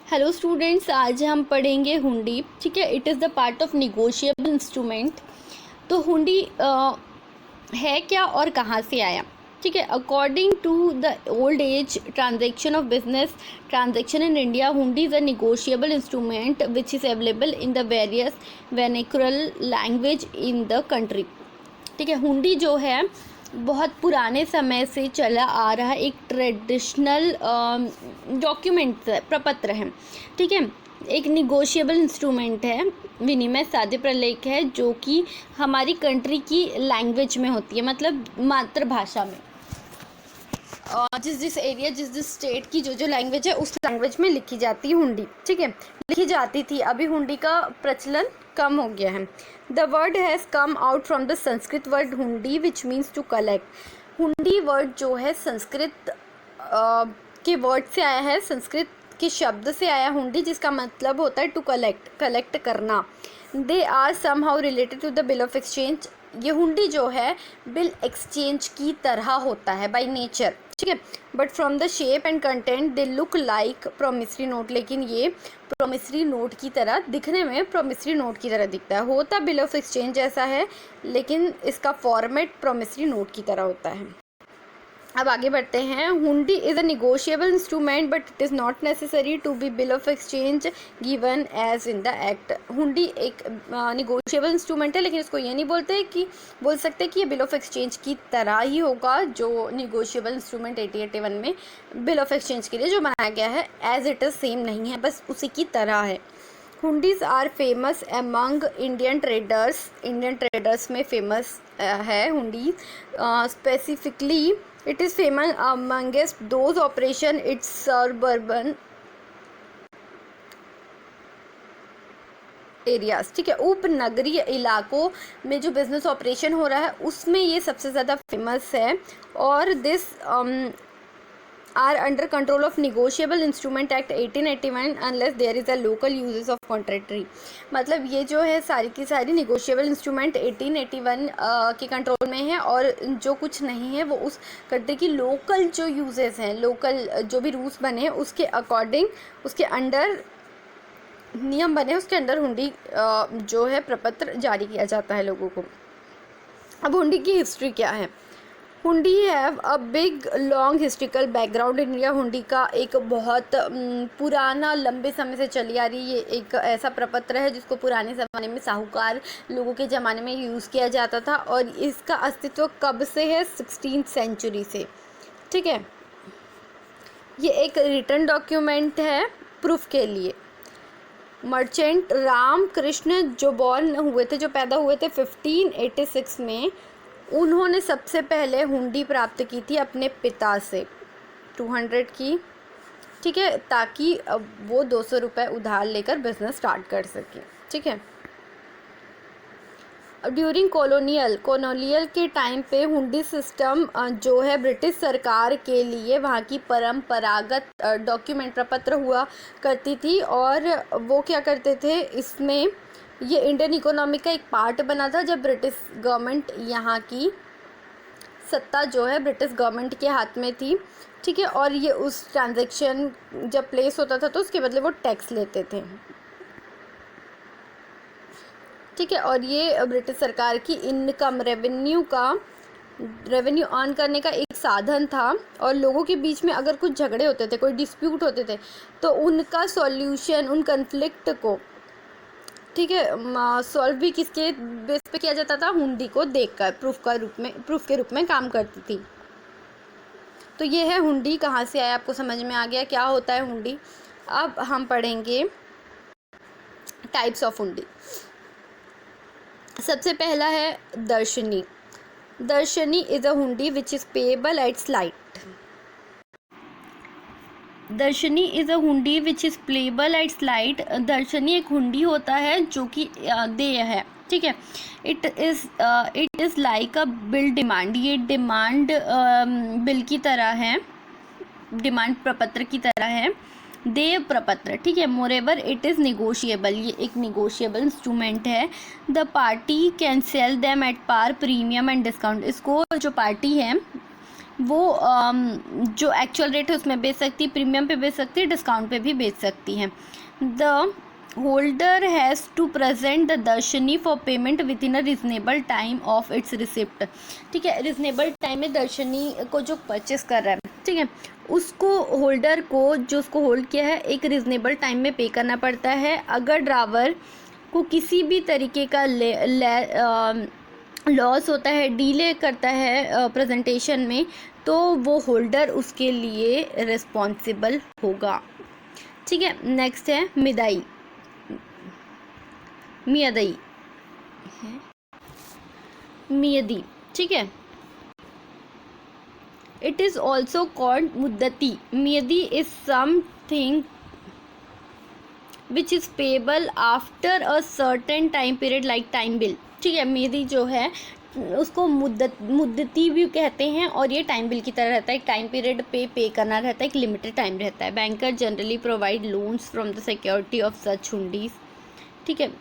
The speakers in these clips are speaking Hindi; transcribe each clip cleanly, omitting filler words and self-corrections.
हेलो स्टूडेंट्स, आज हम पढ़ेंगे हुंडी। ठीक है, it is the part of negotiable instrument. तो हुंडी है क्या और कहाँ से आया? ठीक है, according to the old age transaction of business transaction in India, hundi is a negotiable instrument which is available in the various vernacular language in the country. ठीक है, हुंडी जो है बहुत पुराने समय से चला आ रहा एक ट्रेडिशनल डॉक्यूमेंट है, प्रपत्र है। ठीक है, एक निगोशिएबल इंस्ट्रूमेंट है, विनिमय साध्य प्रलेख है, जो कि हमारी कंट्री की लैंग्वेज में होती है, मतलब मातृभाषा में। जिस एरिया जिस स्टेट की जो लैंग्वेज है उस लैंग्वेज में लिखी जाती है हुंडी। ठीक है, लिखी जाती थी, अभी हुंडी का प्रचलन कम हो गया है। The word has come out from the Sanskrit word हुंडी विच मीन्स टू कलेक्ट। हुंडी वर्ड जो है संस्कृत के वर्ड से आया है, संस्कृत के शब्द से आया हुंडी, जिसका मतलब होता है टू कलेक्ट करना। They are somehow related to the bill of exchange. ये हुंडी जो है बिल एक्सचेंज की तरह होता है बाय नेचर। ठीक है, but from the shape and content they look like promissory note. लेकिन ये प्रोमिसरी नोट की तरह दिखने में प्रोमिसरी नोट की तरह दिखता है। होता बिल ऑफ एक्सचेंज जैसा है, लेकिन इसका फॉर्मेट प्रोमिसरी नोट की तरह होता है। अब आगे बढ़ते हैं। Hundi is a negotiable instrument but it is not necessary to be bill of exchange given as in the act. Hundi एक निगोशिएबल इंस्ट्रूमेंट है, लेकिन इसको ये नहीं बोल सकते कि ये बिल ऑफ एक्सचेंज की तरह ही होगा। जो निगोशिएबल इंस्ट्रूमेंट 1881 में बिल ऑफ एक्सचेंज के लिए जो बनाया गया है, एज इट इज़ सेम नहीं है, बस उसी की तरह है। Hundis are famous among Indian traders. Indian traders में फेमस है hundi. Specifically it is famous amongst those operation its suburban areas. ठीक है, उपनगरीय इलाकों में जो बिजनेस ऑपरेशन हो रहा है उसमें ये सबसे ज़्यादा फेमस है। और this are under control of negotiable instrument act 1881 unless there is a local usages of contrary. मतलब ये जो है सारी की सारी निगोशिएबल इंस्ट्रूमेंट 1881 के कंट्रोल में है, और जो कुछ नहीं है वो उस करते कि लोकल जो यूजेस हैं, लोकल जो भी रूल्स बने उसके अकॉर्डिंग, उसके अंडर नियम बने, उसके अंडर हुंडी जो है प्रपत्र जारी किया जाता है लोगों को। अब हुंडी की हिस्ट्री क्या है? हुंडी have a big long historical background in India. हुंडी का एक बहुत पुराना, लंबे समय से चली आ रही ये एक ऐसा प्रपत्र है जिसको पुराने ज़माने में साहूकार लोगों के ज़माने में यूज़ किया जाता था, और इसका अस्तित्व कब से है? 16th सेंचुरी से। ठीक है, ये एक रिटन डॉक्यूमेंट है प्रूफ के लिए। मर्चेंट राम कृष्ण जो बॉर्न हुए थे, जो पैदा हुए थे 1586 में, उन्होंने सबसे पहले हुंडी प्राप्त की थी अपने पिता से 200 की। ठीक है, ताकि वो 200 रुपये उधार लेकर बिजनेस स्टार्ट कर सके। ठीक है, ड्यूरिंग कॉलोनियल के टाइम पे हुंडी सिस्टम जो है ब्रिटिश सरकार के लिए वहाँ की परंपरागत डॉक्यूमेंट प्रपत्र हुआ करती थी, और वो क्या करते थे, इसमें ये इंडियन इकोनॉमी का एक पार्ट बना था। जब ब्रिटिश गवर्नमेंट, यहाँ की सत्ता जो है ब्रिटिश गवर्नमेंट के हाथ में थी। ठीक है, और ये उस ट्रांजैक्शन जब प्लेस होता था तो उसके बदले वो टैक्स लेते थे। ठीक है, और ये ब्रिटिश सरकार की इनकम रेवेन्यू अर्न करने का एक साधन था। और लोगों के बीच में अगर कुछ झगड़े होते थे, कोई डिस्प्यूट होते थे, तो उनका सॉल्यूशन, उन कन्फ्लिक्ट को, ठीक है, सॉल्व भी किसके बेस पे किया जाता था? हुंडी को देखकर प्रूफ के रूप में काम करती थी। तो ये है हुंडी। कहाँ से आया आपको समझ में आ गया क्या होता है हुंडी। अब हम पढ़ेंगे टाइप्स ऑफ हुंडी। सबसे पहला है दर्शनी। दर्शनी is a hundi which is payable at sight. Darshani is a hundi which is payable at sight. Darshani एक हुंडी होता है जो कि देय है। ठीक है, it is like a bill demand. ये डिमांड बिल की तरह है, डिमांड प्रपत्र की तरह है, देय प्रपत्र। ठीक है, मोरेवर इट इज़ निगोशिएबल। ये एक निगोशिएबल इंस्ट्रूमेंट है। The party can sell them at par, premium and discount. इसको जो पार्टी है वो जो एक्चुअल रेट है उसमें बेच सकती है, प्रीमियम पे बेच सकती है, डिस्काउंट पे भी बेच सकती है। The holder has to present the darshani for payment within a reasonable time of its receipt. ठीक है, रिजनेबल टाइम में दर्शनी को जो परचेस कर रहा है, ठीक है, उसको होल्डर को, जो उसको होल्ड किया है, एक रिजनेबल टाइम में पे करना पड़ता है। अगर ड्रावर को किसी भी तरीके का लॉस होता है, डिले करता है प्रेजेंटेशन में, तो वो होल्डर उसके लिए रिस्पॉन्सिबल होगा। ठीक है, नेक्स्ट है मिदाई, मियादई, मियादी। ठीक है, इट इज़ ऑल्सो कॉल्ड मुद्दती। मियादी is something which is payable after a certain time period like time bill. ठीक है, मियादी जो है उसको मुद्दती भी कहते हैं, और ये टाइम बिल की तरह रहता है। एक टाइम पीरियड पे करना रहता है, एक लिमिटेड टाइम रहता है। Banker generally provide loans from the security of such hundis. ठीक है,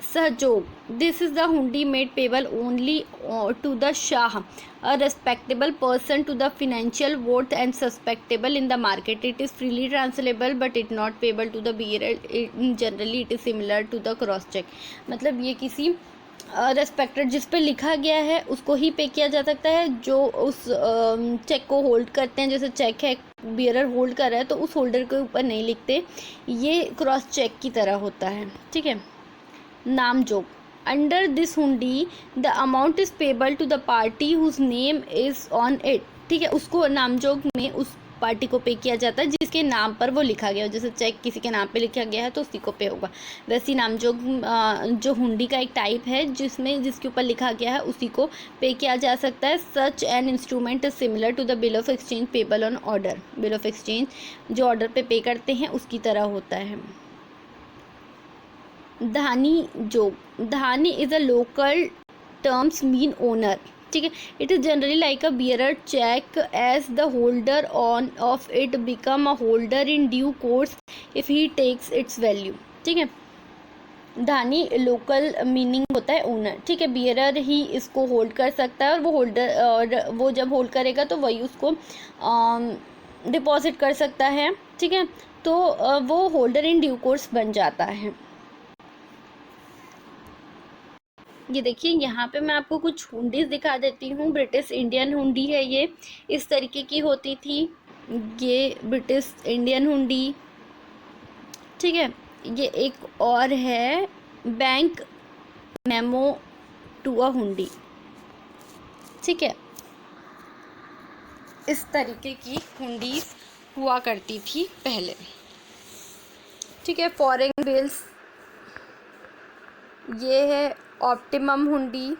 sahyog, this is the hundi made payable only to the shah, a respectable person to the financial worth and suspectable in the market. It is freely transferable but it not payable to the bearer. Generally it is similar to the cross cheque. मतलब ये किसी रेस्पेक्टेड जिस पे लिखा गया है उसको ही पे किया जा सकता है, जो उस चेक को होल्ड करते हैं। जैसे चेक है, बियरर होल्ड कर रहा है, तो उस होल्डर के ऊपर नहीं लिखते, ये क्रॉस चेक की तरह होता है। ठीक है, Nam Jog, under this hundi the amount is payable to the party whose name is on it. ठीक है, उसको नामजोग में उस पार्टी को पे किया जाता है जिसके नाम पर वो लिखा गया हो। जैसे चेक किसी के नाम पे लिखा गया है तो उसी को पे होगा। वैसी नामजोग जो हुंडी का एक टाइप है जिसमें जिसके ऊपर लिखा गया है उसी को पे किया जा सकता है। Such an instrument is similar to the bill of exchange payable on order. Bill of exchange जो ऑर्डर पे करते हैं उसकी तरह होता है। Dhani jog, dhani is a local terms mean owner. ठीक है, it is generally like a bearer cheque as the holder on of it become a holder in due course if he takes its value. ठीक है, धानी लोकल मीनिंग होता है ओनर। ठीक है, बियरर ही इसको होल्ड कर सकता है, और वो होल्डर, और वो जब होल्ड करेगा तो वही उसको डिपॉजिट कर सकता है। ठीक है, तो वो होल्डर इन ड्यू कोर्स बन जाता है। ये देखिए, यहाँ पे मैं आपको कुछ हुंडीज दिखा देती हूँ। ब्रिटिश इंडियन हुंडी है, ये इस तरीके की होती थी। ये ब्रिटिश इंडियन हुंडी। ठीक है, ये एक और है बैंक मेमो टू अ हुंडी। ठीक है, इस तरीके की हुंडीज हुआ करती थी पहले। ठीक है, फॉरेन बिल्स, ये है ऑप्टिमम हुंडी।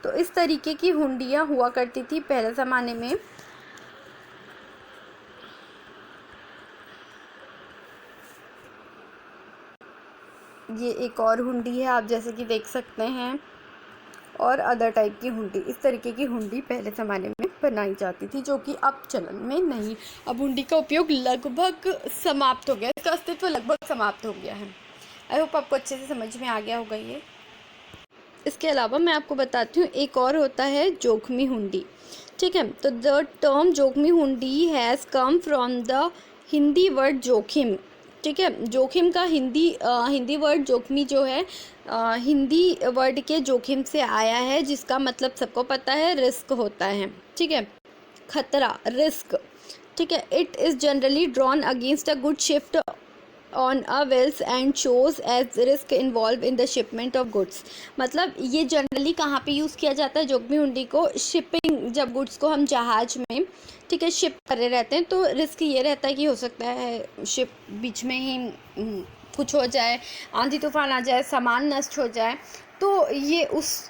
तो इस तरीके की हुंडियाँ हुआ करती थी पहले ज़माने में। ये एक और हुंडी है, आप जैसे कि देख सकते हैं, और अदर टाइप की हुंडी। इस तरीके की हुंडी पहले ज़माने में बनाई जाती थी, जो कि अब चलन में नहीं। अब हुंडी का उपयोग लगभग समाप्त हो गया, इसका अस्तित्व लगभग समाप्त हो गया है। आई होप आपको अच्छे से समझ में आ गया होगा ये। इसके अलावा मैं आपको बताती हूँ, एक और होता है जोखमी हुंडी। ठीक है, तो द टर्म जोखमी हुंडी has come from the Hindi word जोखिम। ठीक है, जोखिम का हिंदी वर्ड जोखमी जो है हिंदी वर्ड के जोखिम से आया है, जिसका मतलब सबको पता है, रिस्क होता है। ठीक है, खतरा, रिस्क। ठीक है, it is generally drawn against a good shipped on a वेल्स and shows as risk involve in the shipment of goods. मतलब ये जनरली कहाँ पे यूज़ किया जाता है जोखमी हुंडी को? शिपिंग, जब गुड्स को हम जहाज में, ठीक है, शिप कर रहे रहते हैं, तो रिस्क ये रहता है कि हो सकता है शिप बीच में ही कुछ हो जाए, आंधी तूफान आ जाए, सामान नष्ट हो जाए, तो ये उस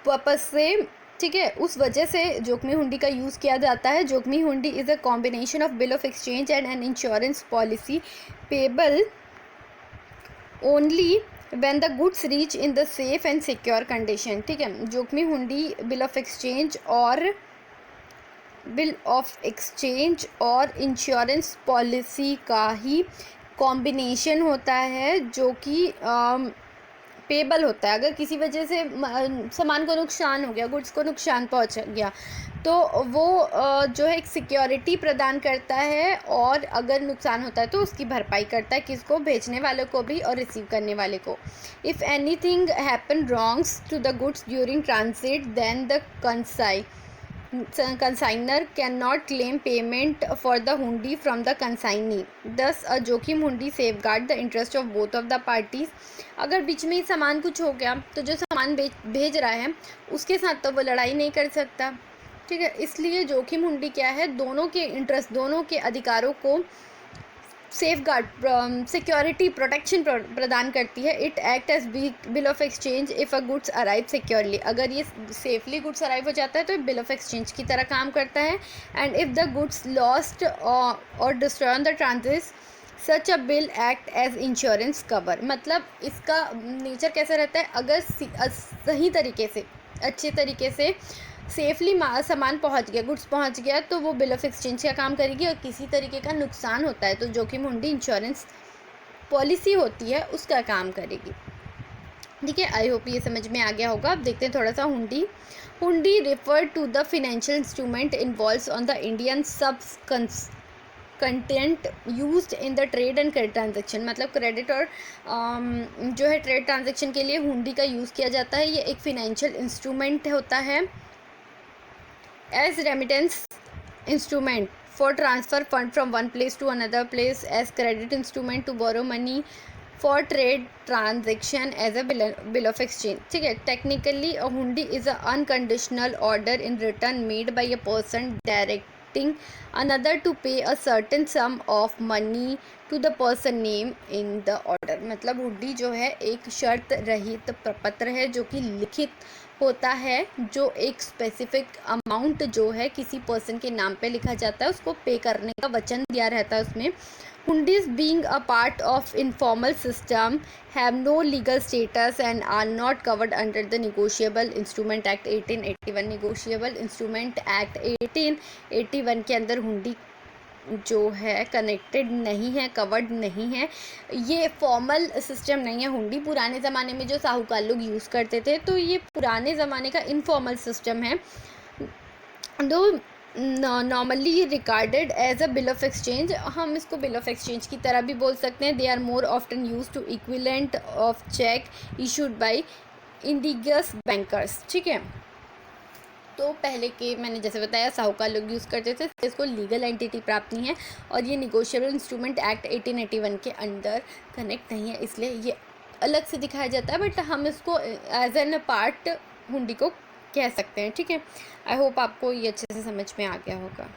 पर्पस से, ठीक है, उस वजह से जोखमी हुंडी का यूज़ किया जाता है। जोखमी हुंडी is a combination of bill of exchange and an insurance policy payable only when the goods reach in the safe and secure condition. ठीक है, जोखमी हुंडी बिल ऑफ एक्सचेंज और इंश्योरेंस पॉलिसी का ही कॉम्बिनेशन होता है, जो कि पेबल होता है। अगर किसी वजह से सामान को नुकसान हो गया, गुड्स को नुकसान पहुंच गया, तो वो जो है एक सिक्योरिटी प्रदान करता है, और अगर नुकसान होता है तो उसकी भरपाई करता है, किसको, भेजने वाले को भी और रिसीव करने वाले को। If anything happen wrongs to the goods during transit then the consignor cannot claim payment for the hundi from the consignee. Thus a जोखिम हुंडी safeguard the interest of both of the parties. अगर बीच में ही सामान कुछ हो गया तो जो सामान भेज रहा है उसके साथ तो वो लड़ाई नहीं कर सकता, ठीक है। इसलिए जोखिम हुंडी क्या है, दोनों के इंटरेस्ट, दोनों के अधिकारों को सेफ गार्ड, सिक्योरिटी, प्रोटेक्शन प्रदान करती है। It act as bill of exchange if a goods arrive securely. अगर ये सेफली गुड्स अराइव हो जाता है तो बिल ऑफ एक्सचेंज की तरह काम करता है। And if the goods lost or destroy on the transit such a bill act as insurance cover. मतलब इसका नेचर कैसा रहता है, अगर सही तरीके से, अच्छे तरीके से सेफली सामान पहुंच गया, गुड्स पहुंच गया, तो वो बिल ऑफ एक्सचेंज का काम करेगी। और किसी तरीके का नुकसान होता है तो जोखिम हुंडी इंश्योरेंस पॉलिसी होती है, उसका काम करेगी, ठीक है। आई होप ये समझ में आ गया होगा। अब देखते हैं थोड़ा सा hundi. Hundi refer to the financial instrument involves on the Indian subcontinent used in the trade and credit transaction. मतलब क्रेडिट और जो है ट्रेड ट्रांजेक्शन के लिए हुंडी का यूज़ किया जाता है। ये एक फाइनेंशियल इंस्ट्रूमेंट होता है as remittance instrument for transfer fund from one place to another place, as credit instrument to borrow money for trade transaction, as a bill of exchange, ठीक है। technically a hundi is a unconditional order in return made by a person directing another to pay a certain sum of money to the person named in the order। मतलब हुंडी जो है एक शर्त रहित प्रपत्र है जो कि लिखित होता है, जो एक स्पेसिफिक अमाउंट जो है किसी पर्सन के नाम पे लिखा जाता है, उसको पे करने का वचन दिया रहता है उसमें। Hundis being a part of informal system have no legal status and are not covered under the negotiable instrument act 1881। Negotiable instrument act 1881 के अंदर हुंडी जो है कनेक्टेड नहीं है, कवर्ड नहीं है। ये फॉर्मल सिस्टम नहीं है हुंडी। पुराने ज़माने में जो साहूकार लोग यूज़ करते थे, तो ये पुराने ज़माने का इनफॉर्मल सिस्टम है, though normally regarded as a bill of exchange. हम इसको बिल ऑफ एक्सचेंज की तरह भी बोल सकते हैं। They are more often use to equivalent of cheque issued by indigenous bankers, ठीक है। तो पहले के मैंने जैसे बताया साहूकार लोग यूज़ करते थे, इसको लीगल एंटिटी प्राप्त नहीं है, और ये निगोशिएबल इंस्ट्रूमेंट एक्ट 1881 के अंडर कनेक्ट नहीं है, इसलिए ये अलग से दिखाया जाता है। बट हम इसको एज एन पार्ट हुंडी को कह सकते हैं, ठीक है। आई होप आपको ये अच्छे से समझ में आ गया होगा।